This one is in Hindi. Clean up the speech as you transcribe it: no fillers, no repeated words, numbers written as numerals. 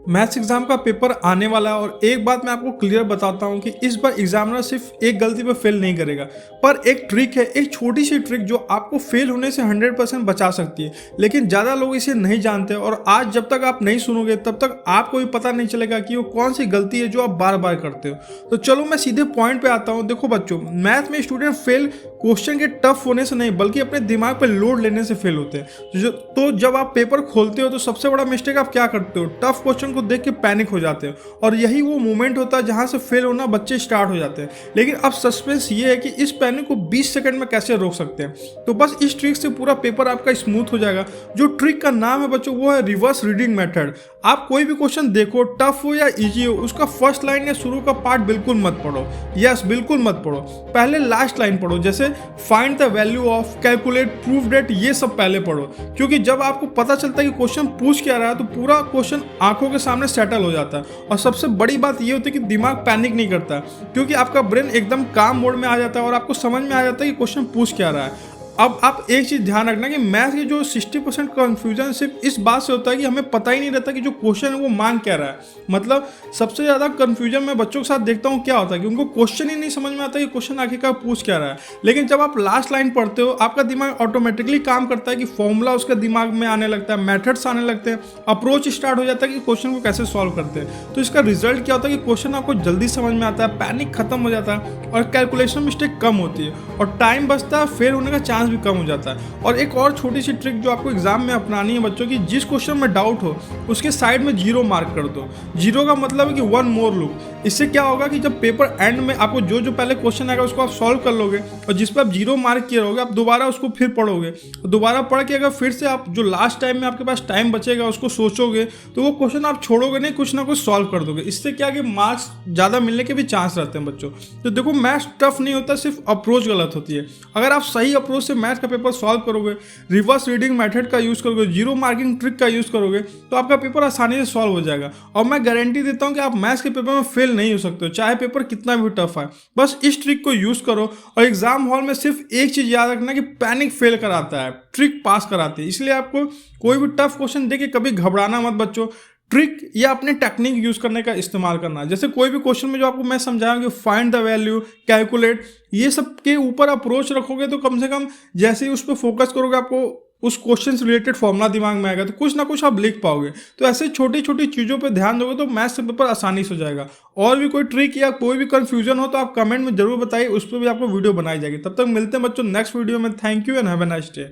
मैथ्स एग्जाम का पेपर आने वाला है और एक बात मैं आपको क्लियर बताता हूँ कि इस बार एग्जामिनर सिर्फ एक गलती पे फेल नहीं करेगा, पर एक ट्रिक है, एक छोटी सी ट्रिक जो आपको फेल होने से 100% बचा सकती है। लेकिन ज़्यादा लोग इसे नहीं जानते और आज जब तक आप नहीं सुनोगे तब तक आपको भी पता नहीं चलेगा कि वो कौन सी गलती है जो आप बार बार करते हो। तो चलो मैं सीधे पॉइंट पे आता हूँ। देखो बच्चों, मैथ में स्टूडेंट फेल क्वेश्चन के टफ होने से नहीं बल्कि अपने दिमाग पे लोड लेने से फेल होते हैं। तो जब आप पेपर खोलते हो तो सबसे बड़ा मिस्टेक आप क्या करते हो, टफ क्वेश्चन को देख के पैनिक हो जाते हो और यही वो मोमेंट होता है जहां से फेल होना बच्चे स्टार्ट हो जाते हैं। लेकिन अब सस्पेंस ये है कि इस पैनिक को 20 सेकंड में कैसे रोक सकते हैं। तो बस इस ट्रिक से पूरा पेपर आपका स्मूथ हो जाएगा। जो ट्रिक का नाम है बच्चों वो है रिवर्स रीडिंग मेथड। आप कोई भी क्वेश्चन देखो, टफ हो या इजी हो, उसका फर्स्ट लाइन या शुरू का पार्ट बिल्कुल मत पढ़ो। यस, बिल्कुल मत पढ़ो। पहले लास्ट लाइन पढ़ो, जैसे find the value of, calculate, prove that, ये सब पहले पढ़ो। क्योंकि जब आपको पता चलता है कि क्वेश्चन पूछ क्या रहा है तो पूरा क्वेश्चन आंखों के सामने सेटल हो जाता है। और सबसे बड़ी बात ये होती है कि दिमाग पैनिक नहीं करता, क्योंकि आपका ब्रेन एकदम काम मोड में आ जाता है और आपको समझ में आ जाता है कि क्वेश्चन पूछ क्या रहा है। अब आप एक चीज़ ध्यान रखना कि मैथ की जो 60% कन्फ्यूजन सिर्फ इस बात से होता है कि हमें पता ही नहीं रहता कि जो क्वेश्चन है वो मांग क्या रहा है। मतलब सबसे ज़्यादा कन्फ्यूजन मैं बच्चों के साथ देखता हूँ क्या होता है कि उनको क्वेश्चन ही नहीं समझ में आता कि क्वेश्चन आखिरकार पूछ क्या रहा है। लेकिन जब आप लास्ट लाइन पढ़ते हो आपका दिमाग ऑटोमेटिकली काम करता है कि फॉर्मूला उसके दिमाग में आने लगता है, मेथड्स आने लगते हैं, अप्रोच स्टार्ट हो जाता है कि क्वेश्चन को कैसे सॉल्व करते हैं। तो इसका रिजल्ट क्या होता है कि क्वेश्चन आपको जल्दी समझ में आता है, पैनिक खत्म हो जाता है और कैलकुलेशन मिस्टेक कम होती है और टाइम बचता है, फेल होने का चांस भी कम हो जाता है। और एक और छोटी सी ट्रिक जो आपको एग्जाम में अपनानी है बच्चों की, जिस क्वेश्चन में डाउट हो उसके साइड में 0 मार्क कर दो। 0 का मतलब है कि 1 मोर लुक। इससे क्या होगा कि जब पेपर एंड में आपको जो जो पहले क्वेश्चन आएगा उसको आप सॉल्व कर लोगे और जिस पर आप 0 मार्क किए रहोगे आप दोबारा उसको फिर पढ़ोगे। दोबारा पढ़ के अगर फिर से आप जो लास्ट टाइम में आपके पास टाइम बचेगा उसको सोचोगे तो वो क्वेश्चन आप छोड़ोगे नहीं, कुछ ना कुछ सॉल्व कर दोगे। इससे क्या कि मार्क्स ज़्यादा मिलने के भी चांस रहते हैं बच्चों। तो देखो, मैथ्स टफ नहीं होता, सिर्फ अप्रोच गलत होती है। अगर आप सही अप्रोच से मैथ्स का पेपर सॉल्व करोगे, रिवर्स रीडिंग मेथड का यूज करोगे, 0 मार्किंग ट्रिक का यूज करोगे तो आपका पेपर आसानी से सॉल्व हो जाएगा। और मैं गारंटी देता हूं कि आप मैथ्स के पेपर में फेल नहीं हो सकते हो, चाहे पेपर कितना भी टफ है। बस इस ट्रिक को यूज करो और एग्जाम हॉल में सिर्फ एक चीज याद रखना कि पैनिक फेल कराता है, ट्रिक पास कराती है। इसलिए आपको कोई भी टफ क्वेश्चन देके कभी घबराना मत बच्चों। ट्रिक या अपने टेक्निक यूज करने का इस्तेमाल करना। जैसे कोई भी क्वेश्चन में जो आपको मैं समझाऊंगा कि फाइंड द वैल्यू, कैलकुलेट, ये सब के ऊपर अप्रोच रखोगे तो कम से कम जैसे ही उस पर फोकस करोगे आपको उस क्वेश्चन से रिलेटेड फॉर्मूला दिमाग में आएगा तो कुछ ना कुछ आप लिख पाओगे। तो ऐसे छोटी छोटी चीज़ों पे ध्यान दोगे तो मैथ्स का पेपर आसानी से हो जाएगा। और भी कोई ट्रिक या कोई भी कंफ्यूजन हो तो आप कमेंट में जरूर बताइए, उस पर भी आपको वीडियो बनाई जाएगी। तब तक मिलते हैं बच्चों नेक्स्ट वीडियो में। Thank you and have a nice day.